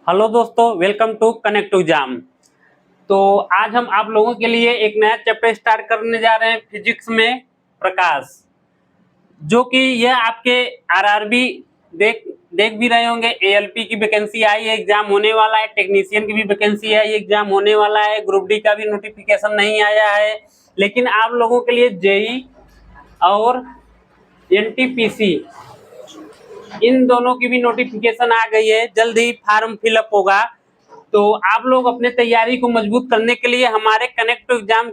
Hello दोस्तों, welcome to connect to exam. तो आज हम आप लोगों के लिए एक नया चैप्टर स्टार्ट करने जा रहे हैं फिजिक्स में प्रकाश, जो कि यह आपके आरआरबी देख देख भी रहे होंगे। एएलपी की वैकेंसी आई है, एग्जाम होने वाला है। टेक्नीशियन की भी वैकेंसी है, एग्जाम होने वाला है। ग्रुप डी का भी नोटिफिकेशन नहीं आया है, लेकिन आप लोगों के लिए जेई और एनटीपीसी इन दोनों की भी नोटिफिकेशन आ गई है। जल्द ही फॉर्म फिलअप होगा। तो आप लोग अपने तैयारी को मजबूत करने के लिए हमारे connect to exam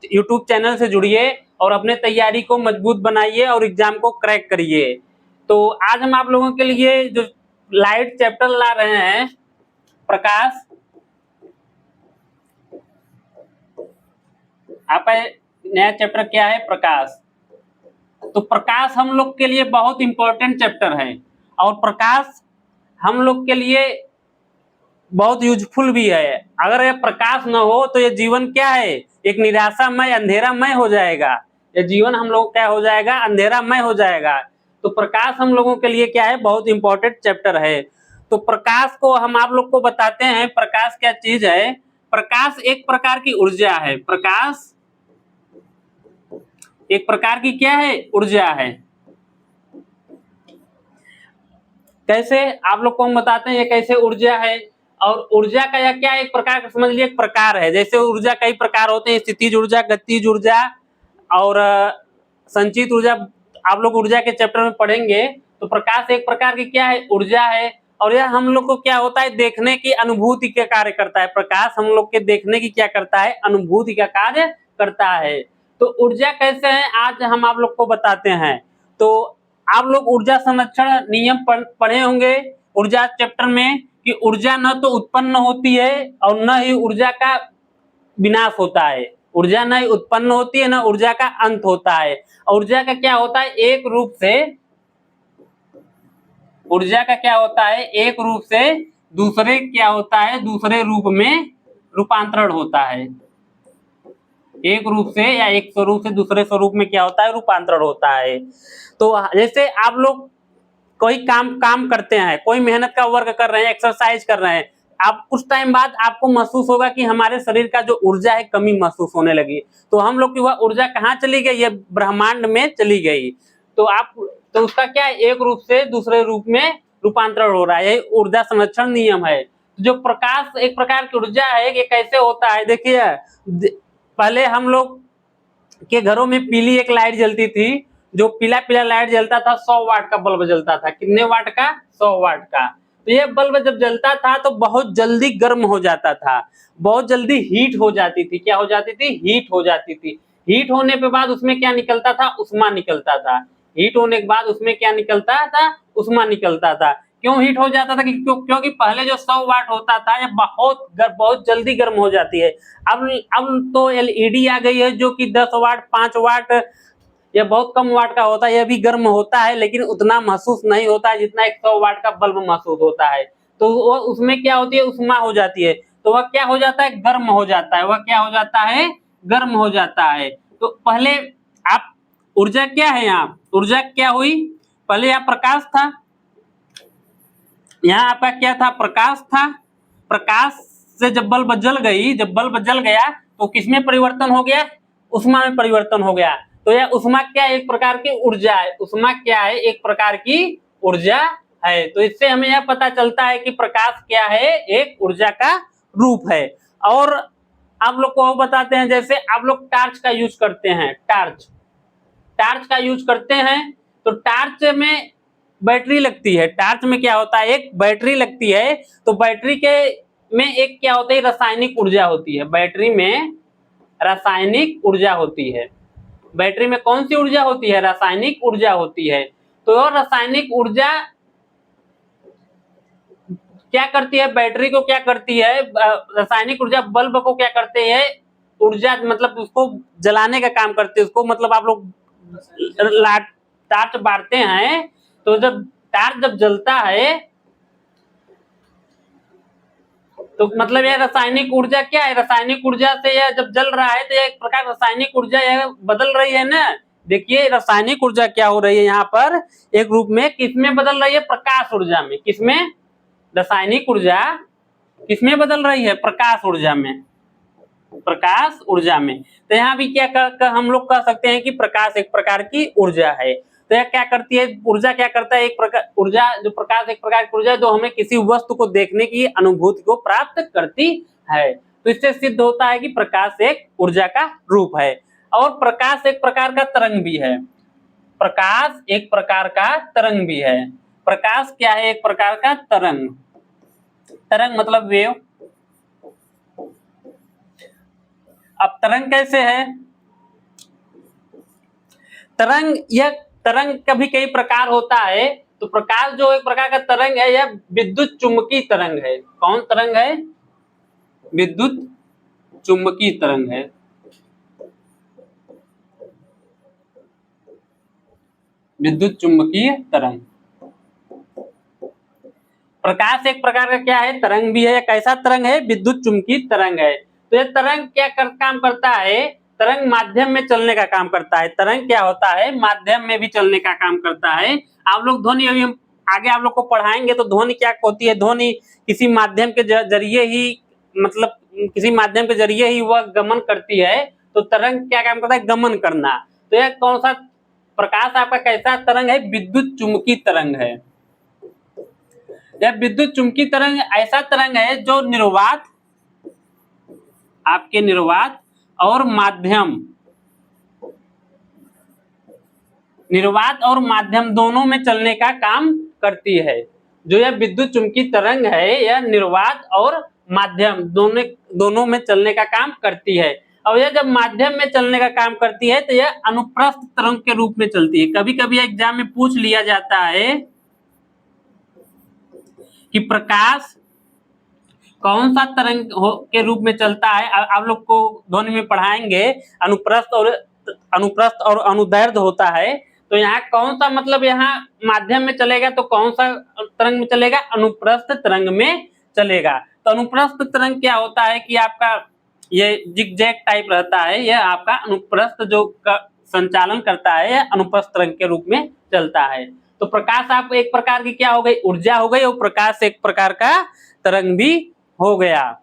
YouTube channel से जुड़िए और अपने तैयारी को मजबूत बनाइए और एग्जाम को क्रैक करिए। तो आज हम आप लोगों के लिए जो लाइट चैप्टर ला रहे हैं प्रकाश, आप नया चैप्टर क्या है? प्रकाश। तो प्रकाश हम लोग के लिए बहुत इंपॉर्टेंट चैप्टर है और प्रकाश हम लोग के लिए बहुत यूजफुल भी है। अगर ये प्रकाश न हो तो ये जीवन क्या है? एक निराशामय अंधेरामय हो जाएगा। ये जीवन हम लोग क्या हो जाएगा? अंधेरामय हो जाएगा। तो प्रकाश हम लोगों के लिए क्या है? बहुत इंपॉर्टेंट चैप्टर है। तो प्रकाश को हम आप लोग को बताते हैं, प्रकाश क्या चीज है। प्रकाश एक प्रकार की ऊर्जा है। प्रकाश एक प्रकार की क्या है? ऊर्जा है। कैसे? आप लोग को हम बताते हैं ये कैसे ऊर्जा है। और ऊर्जा का यह क्या एक प्रकार का समझ लीजिए, एक प्रकार है। जैसे ऊर्जा कई प्रकार होते हैं, स्थितिज ऊर्जा, गतिज ऊर्जा और संचित ऊर्जा। आप लोग ऊर्जा के चैप्टर में पढ़ेंगे। तो प्रकाश एक प्रकार की क्या है? ऊर्जा है। और यह हम लोग को क्या होता है? देखने की अनुभूति का कार्य करता है। प्रकाश हम लोग के देखने की क्या करता है? अनुभूति का कार्य करता है। तो ऊर्जा कैसे है आज हम आप लोग को बताते हैं। तो आप लोग ऊर्जा संरक्षण नियम पढ़े होंगे ऊर्जा चैप्टर में कि ऊर्जा न तो उत्पन्न होती है और न ही ऊर्जा का विनाश होता है। ऊर्जा न ही उत्पन्न होती है, न ऊर्जा का अंत होता है। ऊर्जा का क्या होता है? एक रूप से ऊर्जा का क्या होता है? एक रूप से दूसरे क्या होता है? दूसरे रूप में रूपांतरण होता है। एक रूप से या एक स्वरूप से दूसरे स्वरूप में क्या होता है? रूपांतरण होता है। तो जैसे आप लोग कोई काम करते हैं, कोई मेहनत का वर्क कर रहे हैं, एक्सरसाइज कर रहे हैं, आप कुछ टाइम बाद आपको महसूस होगा कि हमारे शरीर का जो ऊर्जा है कमी महसूस होने लगी। तो हम लोग की वह ऊर्जा कहाँ चली गई? ये ब्रह्मांड में चली गई। तो उसका क्या है? एक रूप से दूसरे रूप में रूपांतरण हो रहा है। यही ऊर्जा संरक्षण नियम है। जो प्रकाश एक प्रकार की ऊर्जा है, ये कैसे होता है? देखिए, पहले हम लोग के घरों में पीली एक लाइट जलती थी। जो पीला पीला लाइट जलता था, 100 वाट का बल्ब जलता था। कितने वाट का? 100 वाट का। तो ये बल्ब जब जलता था तो बहुत जल्दी गर्म हो जाता था, बहुत जल्दी हीट हो जाती थी। क्या हो जाती थी? हीट हो जाती थी। हीट होने के बाद उसमें क्या निकलता था? उष्मा निकलता था। हीट होने के बाद उसमें क्या निकलता था? उष्मा निकलता था। क्यों हीट हो जाता था? क्योंकि पहले जो 100 वाट होता था ये बहुत जल्दी गर्म हो जाती है। अब तो एलईडी आ गई है जो कि 10 वाट 5 वाट यह बहुत कम वाट का होता है। यह भी गर्म होता है लेकिन उतना महसूस नहीं होता है जितना 100 वाट का बल्ब महसूस होता है। तो वो उसमें क्या होती है? उष्मा हो जाती है। तो वह क्या हो जाता है? गर्म हो जाता है। वह क्या हो जाता है? गर्म हो जाता है। तो पहले आप ऊर्जा क्या है? यहाँ ऊर्जा क्या हुई? पहले यहाँ प्रकाश था। यहाँ आपका क्या था? प्रकाश था। प्रकाश से जब बल्ब जल गया तो किसमें परिवर्तन हो गया? उष्मा में परिवर्तन हो गया। तो यह उष्मा क्या है? एक प्रकार की ऊर्जा है। उष्मा क्या है? एक प्रकार की ऊर्जा है। तो इससे हमें यह पता चलता है कि प्रकाश क्या है? एक ऊर्जा का रूप है। और आप लोग को बताते हैं, जैसे आप लोग टार्च का यूज करते हैं, टार्च का यूज करते हैं तो टार्च में बैटरी लगती है। टार्च में क्या होता है? एक बैटरी लगती है। तो बैटरी के में एक क्या होता है? रासायनिक ऊर्जा होती है। बैटरी में रासायनिक ऊर्जा होती है। बैटरी में कौन सी ऊर्जा होती है? रासायनिक ऊर्जा होती है। तो और रासायनिक ऊर्जा क्या करती है? बैटरी को क्या करती है? रासायनिक ऊर्जा बल्ब को क्या करते हैं? ऊर्जा मतलब उसको जलाने का काम करते हैं। उसको मतलब आप लोग टार्च बारते हैं तो जब टार्च जब जलता है तो मतलब यह रासायनिक ऊर्जा क्या है? रासायनिक ऊर्जा से यह जब जल रहा है तो यह एक प्रकार रासायनिक ऊर्जा यह बदल रही है ना। देखिए रासायनिक ऊर्जा क्या हो रही है यहाँ पर? एक रूप में किसमें बदल रही है? प्रकाश ऊर्जा में। किसमें? रासायनिक ऊर्जा किसमें बदल रही है? प्रकाश ऊर्जा में, प्रकाश ऊर्जा में। तो यहाँ भी क्या हम लोग कह सकते हैं कि प्रकाश एक प्रकार की ऊर्जा है। तो यह क्या करती है? ऊर्जा क्या करता है? एक प्रकार ऊर्जा, जो प्रकाश एक प्रकार की ऊर्जा जो हमें किसी वस्तु को देखने की अनुभूति को प्राप्त करती है। तो इससे सिद्ध होता है कि प्रकाश एक ऊर्जा का रूप है। और प्रकाश एक प्रकार का तरंग भी है। प्रकाश एक प्रकार का तरंग भी है। प्रकाश क्या है? एक प्रकार का तरंग। तरंग मतलब वेव। अब तरंग कैसे है? तरंग, यह तरंग का भी कई प्रकार होता है। तो प्रकाश जो एक प्रकार का तरंग है, यह विद्युत चुम्बकीय तरंग है। कौन तरंग है? विद्युत चुम्बकीय तरंग है। विद्युत चुम्बकीय तरंग। प्रकाश एक प्रकार का क्या है? तरंग भी है। कैसा तरंग है? विद्युत चुम्बकीय तरंग है। तो यह तरंग क्या काम करता है? तरंग माध्यम में चलने का काम करता है। तरंग क्या होता है? माध्यम में भी चलने का काम करता है। आप लोग ध्वनि, अभी हम आगे आप लोग को पढ़ाएंगे तो ध्वनि क्या होती है। ध्वनि किसी माध्यम के जरिए ही, मतलब किसी माध्यम के जरिए ही वह गमन करती है। तो तरंग क्या काम करता है? गमन करना। तो यह कौन सा प्रकाश आपका कैसा तरंग है? विद्युत चुम्बकीय तरंग है। यह विद्युत चुम्बकीय तरंग ऐसा तरंग है जो निर्वात, आपके निर्वात और माध्यम, निर्वात और माध्यम दोनों में चलने का काम करती है। जो यह विद्युत चुम्बकीय तरंग है, यह निर्वात और माध्यम दोनों में चलने का काम करती है। और यह जब माध्यम में चलने का काम करती है तो यह अनुप्रस्थ तरंग के रूप में चलती है। कभी कभी एग्जाम में पूछ लिया जाता है कि प्रकाश कौन सा तरंग के रूप में चलता है। आप लोग को ध्वनि में पढ़ाएंगे, अनुप्रस्थ और अनुदैर्ध्य होता है। तो यहाँ कौन सा, मतलब यहाँ माध्यम में चलेगा तो कौन सा तरंग में चलेगा? अनुप्रस्थ तरंग में चलेगा। तो अनुप्रस्थ तरंग क्या होता है कि आपका ये जिगजैग टाइप रहता है। यह आपका अनुप्रस्थ जो संचालन करता है, यह अनुप्रस्थ तरंग के रूप में चलता है। तो प्रकाश आप एक प्रकार की क्या हो गई? ऊर्जा हो गई। और प्रकाश एक प्रकार का तरंग भी हो गया।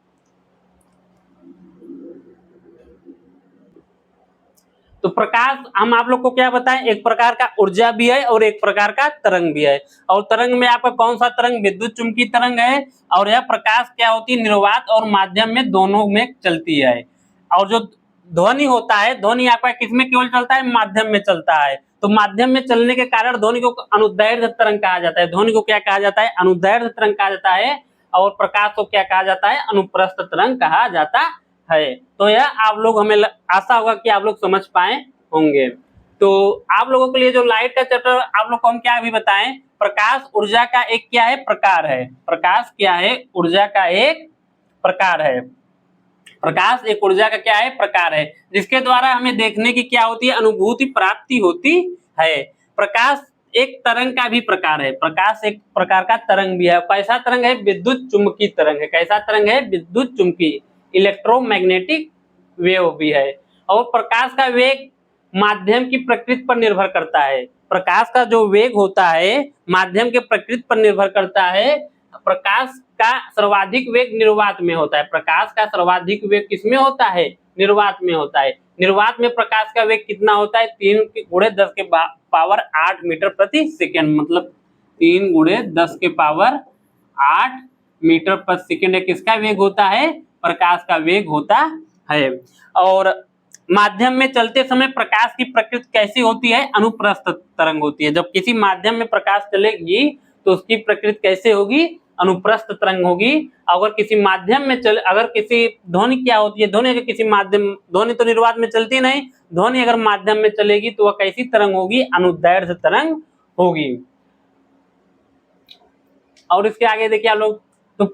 तो प्रकाश हम आप लोग को क्या बताएं? एक प्रकार का ऊर्जा भी है और एक प्रकार का तरंग भी है। और तरंग में आपका कौन सा तरंग? विद्युत चुम्बकीय तरंग है। और यह प्रकाश क्या होती है? निर्वात और माध्यम में दोनों में चलती है। और जो ध्वनि होता है, ध्वनि आपका किसमें केवल चलता है? माध्यम में चलता है। तो माध्यम में चलने के कारण ध्वनि को अनुदैर्ध्य तरंग कहा जाता है। ध्वनि को क्या कहा जाता है? अनुदैर्ध्य तरंग कहा जाता है। और प्रकाश को क्या कहा जाता है? अनुप्रस्थ तरंग कहा जाता है। तो यह आप लोग, हमें आशा होगा कि आप लोग समझ पाए होंगे। तो आप लोगों के लिए जो लाइट का चैप्टर, आप लोग को हम क्या अभी बताएं? प्रकाश ऊर्जा का एक क्या है? प्रकार है। प्रकाश क्या है? ऊर्जा का एक प्रकार है। प्रकाश एक ऊर्जा का क्या है? प्रकार है, जिसके द्वारा हमें देखने की क्या होती है? अनुभूति प्राप्ति होती है। प्रकाश एक तरंग का भी प्रकार है। प्रकाश एक प्रकार का तरंग भी है। कैसा तरंग है? विद्युत चुम्बकीय तरंग है। कैसा तरंग है? विद्युत चुम्बकीय, इलेक्ट्रोमैग्नेटिक वेव भी है। और प्रकाश का वेग माध्यम की प्रकृति पर निर्भर करता है। प्रकाश का जो वेग होता है माध्यम के प्रकृति पर निर्भर करता है। प्रकाश का सर्वाधिक वेग निर्वात में होता है। प्रकाश का सर्वाधिक वेग किसमें होता है? निर्वात में होता है। निर्वात में प्रकाश का वेग कितना होता है? 3 × 10 के पावर 8 मीटर प्रति सेकेंड, मतलब 3 × 10 के पावर 8 मीटर प्रति सेकेंड किसका वेग होता है? प्रकाश का वेग होता है। और माध्यम में चलते समय प्रकाश की प्रकृति कैसी होती है? अनुप्रस्थ तरंग होती है। जब किसी माध्यम में प्रकाश चलेगी तो उसकी प्रकृति कैसे होगी? अनुप्रस्थ तरंग होगी। अगर किसी माध्यम में अगर किसी ध्वनि क्या होती है? ध्वनि अगर किसी माध्यम, ध्वनि तो निर्वात में चलती नहीं, ध्वनि अगर माध्यम में चलेगी तो वह कैसी तरंग होगी? अनुदैर्ध्य तरंग होगी। और इसके आगे देखिए आप लोग, तो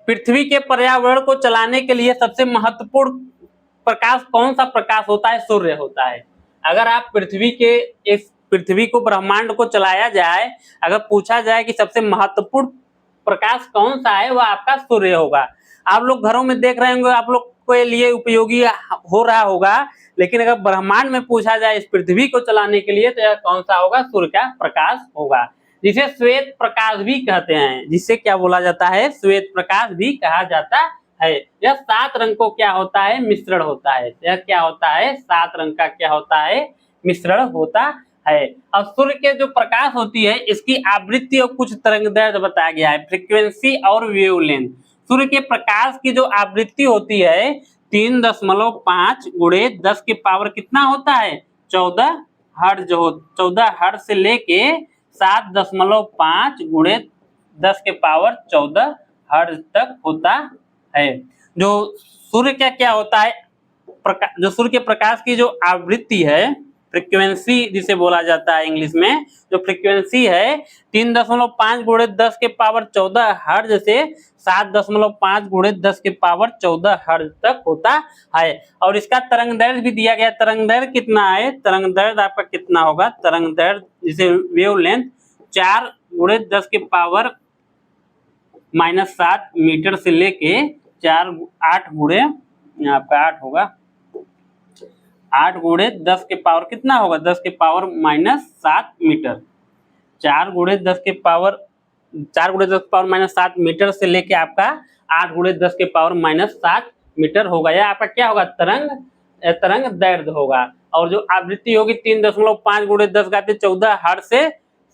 पृथ्वी के पर्यावरण को चलाने के लिए सबसे महत्वपूर्ण प्रकाश कौन सा प्रकाश होता है? सूर्य होता है। अगर आप पृथ्वी को, ब्रह्मांड को चलाया जाए, अगर पूछा जाए कि सबसे महत्वपूर्ण प्रकाश कौन सा है, वह आपका सूर्य होगा। आप लोग घरों में देख रहे होंगे, आप लोग के लिए उपयोगी हो रहा होगा। लेकिन अगर ब्रह्मांड में पूछा जाए इस पृथ्वी को चलाने के लिए, तो यह कौन सा होगा? सूर्य का प्रकाश होगा। जिसे श्वेत प्रकाश भी कहते हैं, जिसे क्या बोला जाता है, श्वेत प्रकाश भी कहा जाता है। यह 7 रंग को क्या होता है, मिश्रण होता है। यह क्या होता है, 7 रंग का क्या होता है, मिश्रण होता है। अब सूर्य के जो प्रकाश होती है इसकी आवृत्ति और कुछ तरंगदैर्घ्य बताया गया है, फ्रीक्वेंसी और वेवलेंथ। सूर्य के प्रकाश की जो आवृत्ति होती है 3.5 गुणे 10 के पावर कितना होता है, 14 हर्ट्ज। 14 हर्ट्ज से लेके 7.5 गुणे 10 के पावर 14 हर्ट्ज तक होता है। जो सूर्य का क्या होता है, जो सूर्य के प्रकाश की जो आवृत्ति है, फ्रीक्वेंसी जिसे बोला जाता है इंग्लिश में, जो फ्रीक्वेंसी है 3.5 गुणे 10 के पावर 14 हर्ट्ज से 7.5 गुणे 10 के पावर 14 हर्ट्ज तक होता है। और इसका तरंगदैर्घ्य भी दिया गया, तरंगदैर्घ्य कितना है, तरंगदैर्घ्य आपका कितना होगा, तरंगदैर्घ्य जिसे वेवलेंथ 4 गुणे 10 के पावर -7 मीटर से लेके 8 गुणे, यहाँ पे 8 होगा, 8 गुणे 10 के पावर कितना होगा, 10 के पावर -7 मीटर। 4 गुणे 10 के पावर -7 मीटर से लेके आपका 8 गुणे 10 के पावर -7 मीटर होगा। यह आपका क्या होगा, तरंग दैर्घ्य होगा। और जो आवृत्ति होगी 3.5 गुणे 10 घाते 14 हर्ट्ज से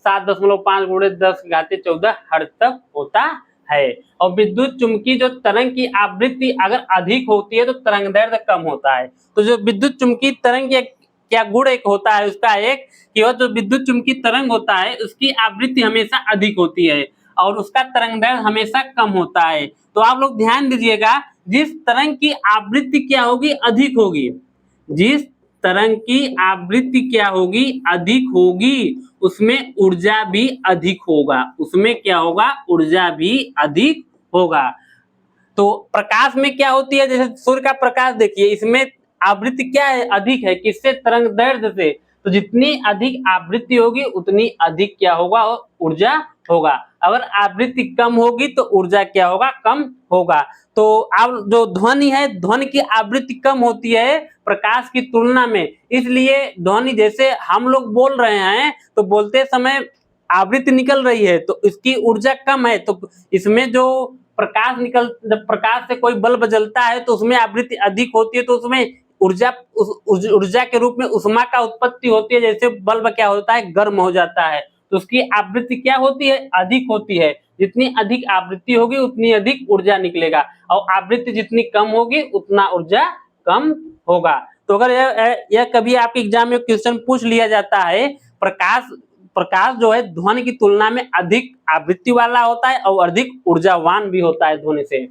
7.5 गुणे 10 घाते 14 हर्ट्ज तक होता है। और विद्युत चुम्बकीय जो तरंग की आवृत्ति अगर अधिक होती है तो तरंगदैर्घ्य कम होता है। तो जो विद्युत चुम्बकीय तरंग क्या गुण एक होता है उसका, एक कि वह जो विद्युत चुम्बकीय तरंग होता है उसकी आवृत्ति हमेशा अधिक होती है और उसका तरंगदैर्घ्य हमेशा कम होता है। तो आप लोग ध्यान दीजिएगा, जिस तरंग की आवृत्ति क्या होगी, अधिक होगी, जिस तरंग की आवृत्ति क्या होगी, अधिक होगी, उसमें ऊर्जा भी अधिक होगा, उसमें क्या होगा, ऊर्जा भी अधिक होगा। तो प्रकाश में क्या होती है, जैसे सूर्य का प्रकाश देखिए, इसमें आवृत्ति क्या है, अधिक है, किससे, तरंगदैर्घ्य से। तो जितनी अधिक आवृत्ति होगी उतनी अधिक क्या होगा, ऊर्जा होगा। अगर आवृत्ति कम होगी तो ऊर्जा क्या होगा, कम होगा। तो अब जो ध्वनि है, ध्वनि की आवृत्ति कम होती है प्रकाश की तुलना में, इसलिए ध्वनि जैसे हम लोग बोल रहे हैं तो बोलते समय आवृत्ति निकल रही है तो इसकी ऊर्जा कम है। तो इसमें जो जब प्रकाश से कोई बल्ब जलता है तो उसमें आवृत्ति अधिक होती है, तो उसमें ऊर्जा के रूप में ऊष्मा का उत्पत्ति होती है। जैसे बल्ब क्या होता है, गर्म हो जाता है, तो उसकी आवृत्ति क्या होती है, अधिक होती है। जितनी अधिक आवृत्ति होगी उतनी अधिक ऊर्जा निकलेगा, और आवृत्ति जितनी कम होगी उतना ऊर्जा कम होगा। तो अगर यह कभी आपके एग्जाम में क्वेश्चन पूछ लिया जाता है, प्रकाश जो है ध्वनि की तुलना में अधिक आवृत्ति वाला होता है और अधिक ऊर्जावान भी होता है ध्वनि से।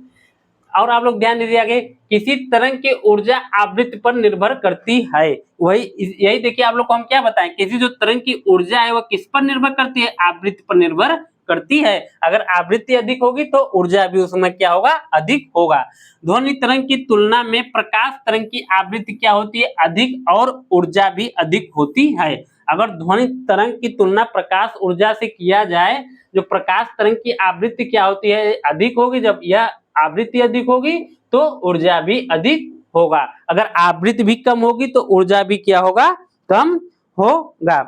और आप लोग ध्यान दीजिए, आगे किसी तरंग की ऊर्जा आवृत्ति पर निर्भर करती है। यही देखिए आप लोग को हम क्या बताएं, किसी जो तरंग की ऊर्जा है वह किस पर निर्भर करती है, आवृत्ति पर निर्भर करती है। अगर आवृत्ति अधिक होगी तो ऊर्जा भी उसमें क्या होगा, अधिक होगा। ध्वनि तरंग की तुलना में प्रकाश तरंग की आवृत्ति क्या होती है, अधिक, और ऊर्जा भी अधिक होती है। अगर ध्वनि तरंग की तुलना प्रकाश ऊर्जा से किया जाए, जो प्रकाश तरंग की आवृत्ति क्या होती है, अधिक होगी। जब यह आवृत्ति अधिक होगी तो ऊर्जा भी अधिक होगा। अगर आवृत्ति भी कम होगी तो ऊर्जा भी क्या होगा, कम होगा।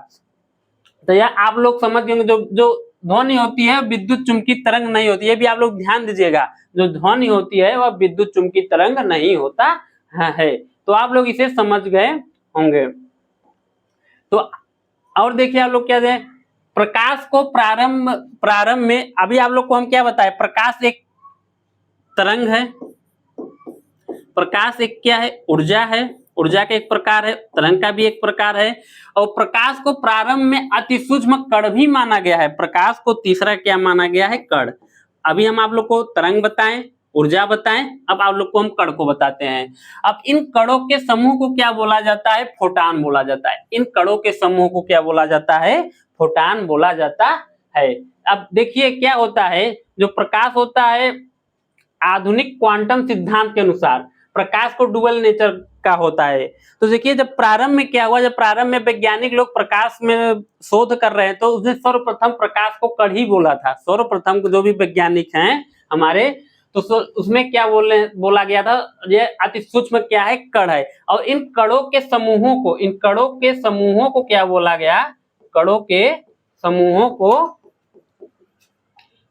तो यह आप लोग समझ गए। जो ध्वनि होती है विद्युत चुम्बकीय तरंग नहीं होती, है भी आप लोग ध्यान दीजिएगा। जो ध्वनि होती है वह विद्युत चुम्बकीय तरंग नहीं होता है। तो आप लोग इसे समझ गए होंगे। तो और देखिए आप लोग क्या है, प्रकाश को प्रारंभ में, अभी आप लोग को हम क्या बताए, प्रकाश एक तरंग है, प्रकाश एक क्या है, ऊर्जा है, ऊर्जा का एक प्रकार है, तरंग का भी एक प्रकार है। और प्रकाश को प्रारंभ में अति सूक्ष्म कण भी माना गया है। प्रकाश को तीसरा क्या माना गया है, कण। अभी हम आप लोग को तरंग बताएं, ऊर्जा बताएं, अब आप लोग को हम कण को बताते हैं। अब इन कणों के समूह को क्या बोला जाता है, फोटान बोला जाता है। इन कणों के समूह को क्या बोला जाता है, फोटान बोला जाता है। अब देखिए क्या होता है, जो प्रकाश होता है आधुनिक क्वांटम सिद्धांत के अनुसार प्रकाश को डुअल नेचर का होता है। तो देखिए जब प्रारंभ में क्या हुआ, जब प्रारंभ में वैज्ञानिक लोग प्रकाश में शोध कर रहे हैं तो उसने सर्वप्रथम प्रकाश को कण ही बोला था। सर्वप्रथम जो भी वैज्ञानिक हैं हमारे, तो उसमें क्या बोला गया था, ये अति सूक्ष्म क्या है, कण है। और इन कणों के समूहों को क्या बोला गया, कणों के समूहों को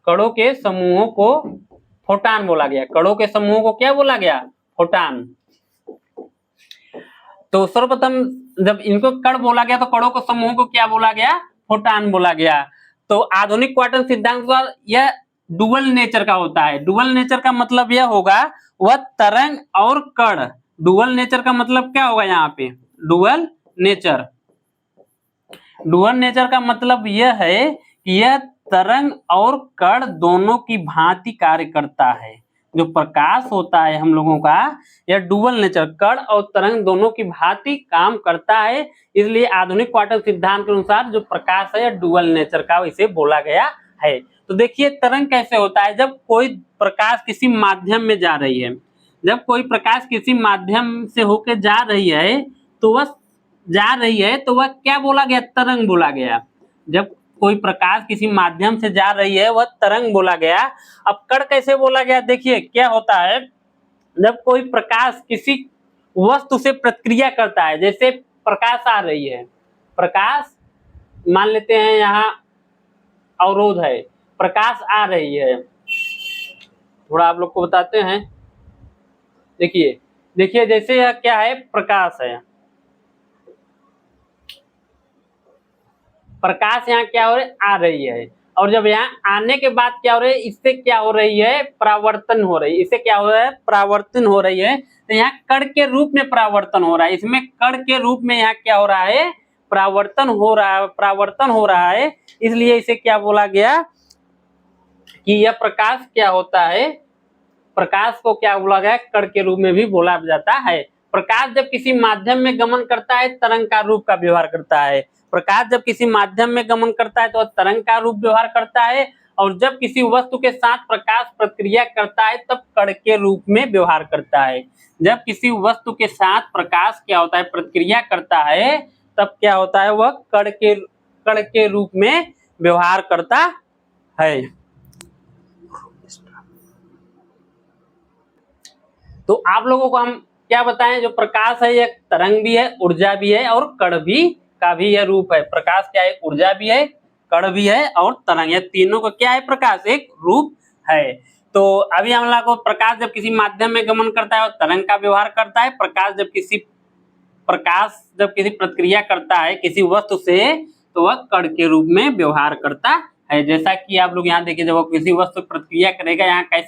कणों के समूहों को फोटान बोला गया। कणों के समूहों को क्या बोला गया? फोटान। तो सर्वप्रथम जब इनको कण बोला गया तो कणों के समूह को क्या बोला गया? फोटान बोला गया। तो आधुनिक क्वांटम सिद्धांत का यह डुअल नेचर का होता है। डुअल नेचर का मतलब यह होगा वह तरंग और कण। डुअल नेचर का मतलब क्या होगा यहाँ पे? डुअल नेचर, डुअल नेचर का मतलब यह है कि यह तरंग और कण दोनों की भांति कार्य करता है। जो प्रकाश होता है हम लोगों का, यह डुअल नेचर, कण और तरंग दोनों की भांति काम करता है। इसलिए आधुनिक क्वांटम सिद्धांत के अनुसार जो प्रकाश है यह डुअल नेचर का इसे बोला गया है। तो देखिए तरंग कैसे होता है? जब कोई प्रकाश किसी माध्यम में जा रही है, जब कोई प्रकाश किसी माध्यम से होकर जा रही है तो वह क्या बोला गया? तरंग बोला गया। जब कोई प्रकाश किसी माध्यम से जा रही है वह तरंग बोला गया। अब कण कैसे बोला गया? देखिए क्या होता है, जब कोई प्रकाश किसी वस्तु से प्रतिक्रिया करता है, जैसे प्रकाश आ रही है, प्रकाश मान लेते हैं यहाँ अवरोध है, प्रकाश आ रही है, थोड़ा आप लोग को बताते हैं। देखिए जैसे यह क्या है? प्रकाश है, प्रकाश यहाँ क्या हो रही है? आ रही है। और जब यहाँ आने के बाद क्या हो रही है? इससे क्या हो रही है? परावर्तन हो रही है। इससे क्या हो रहा है? परावर्तन हो रही है। तो यहाँ कण के रूप में परावर्तन हो रहा है। इसमें कण के रूप में यहाँ क्या हो रहा है? परावर्तन हो रहा है। इसलिए इसे क्या बोला गया कि यह प्रकाश क्या होता है? प्रकाश को क्या बोला गया? कण के रूप में भी बोला जाता है। प्रकाश जब किसी माध्यम में गमन करता है तरंग का रूप का व्यवहार करता है। प्रकाश जब किसी माध्यम में गमन करता है तो तरंग का रूप व्यवहार करता है, और जब किसी वस्तु के साथ प्रकाश प्रतिक्रिया करता है तब कण के रूप में व्यवहार करता है। जब किसी वस्तु के साथ प्रकाश क्या होता है? प्रतिक्रिया करता है, तब क्या होता है? वह कण के रूप में व्यवहार करता है। तो आप लोगों को हम क्या बताएं? जो प्रकाश है यह तरंग भी है, ऊर्जा भी है और कण भी का भी यह रूप है। प्रकाश क्या है? ऊर्जा भी है, कण भी है और तरंग, यह तीनों का क्या है? प्रकाश एक रूप है। तो अभी हम लोग को प्रकाश जब किसी माध्यम में गमन करता है और तरंग का व्यवहार करता है। प्रकाश जब किसी प्रतिक्रिया करता है किसी वस्तु से तो वह कण के रूप में व्यवहार करता है। जैसा कि आप लोग यहाँ देखिए, जब वो किसी वस्तु प्रतिक्रिया करेगा यहाँ कैसा